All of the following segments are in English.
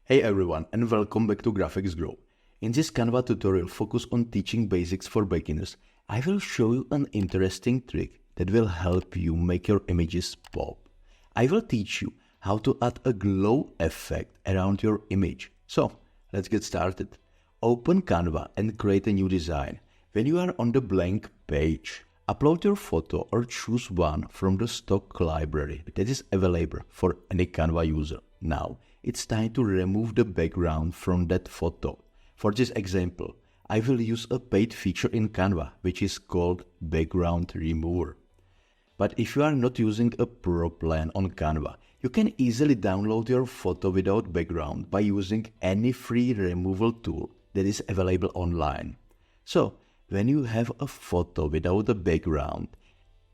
Hey everyone and welcome back to Graphics Grow. In this Canva tutorial focused on teaching basics for beginners, I will show you an interesting trick that will help you make your images pop. I will teach you how to add a glow effect around your image. So let's get started. Open Canva and create a new design. When you are on the blank page, upload your photo or choose one from the stock library that is available for any Canva user. Now, it's time to remove the background from that photo. For this example, I will use a paid feature in Canva, which is called Background Remover. But if you are not using a pro plan on Canva, you can easily download your photo without background by using any free removal tool that is available online. So, when you have a photo without a background,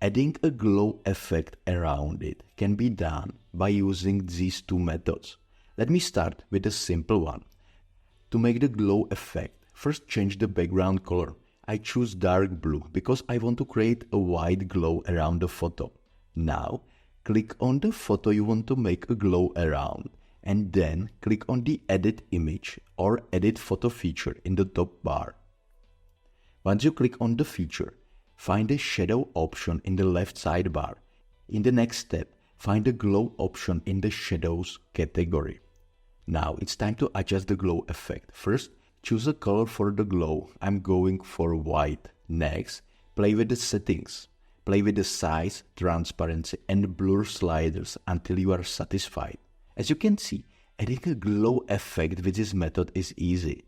adding a glow effect around it can be done by using these two methods. Let me start with a simple one. To make the glow effect, first change the background color. I choose dark blue because I want to create a white glow around the photo. Now, click on the photo you want to make a glow around and then click on the Edit Image or Edit Photo feature in the top bar. Once you click on the feature, find the shadow option in the left sidebar. In the next step, find the glow option in the shadows category. Now it's time to adjust the glow effect. First, choose a color for the glow. I'm going for white. Next, play with the settings. Play with the size, transparency and blur sliders until you are satisfied. As you can see, adding a glow effect with this method is easy.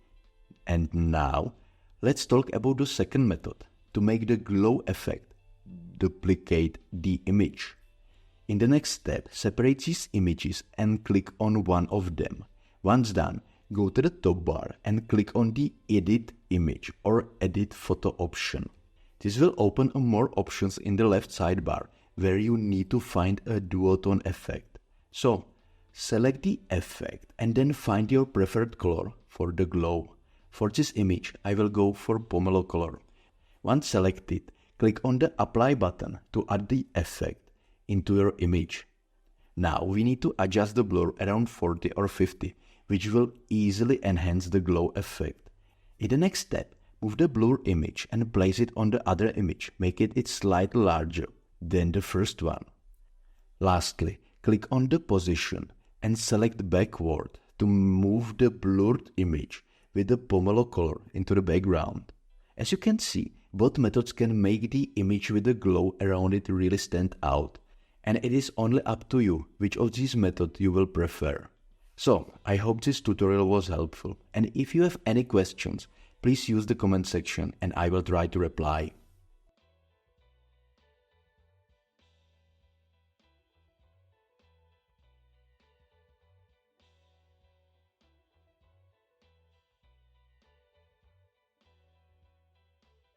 And now, let's talk about the second method. To make the glow effect, duplicate the image. In the next step, separate these images and click on one of them. Once done, go to the top bar and click on the Edit Image or Edit Photo option. This will open more options in the left sidebar where you need to find a duotone effect. So, select the effect and then find your preferred color for the glow. For this image, I will go for pomelo color. Once selected, click on the Apply button to add the effect into your image. Now we need to adjust the blur around 40 or 50, which will easily enhance the glow effect. In the next step, move the blur image and place it on the other image, make it slightly larger than the first one. Lastly, click on the position and select backward to move the blurred image with the pomelo color into the background. As you can see, both methods can make the image with the glow around it really stand out. And it is only up to you which of these methods you will prefer. So, I hope this tutorial was helpful. And if you have any questions, please use the comment section and I will try to reply.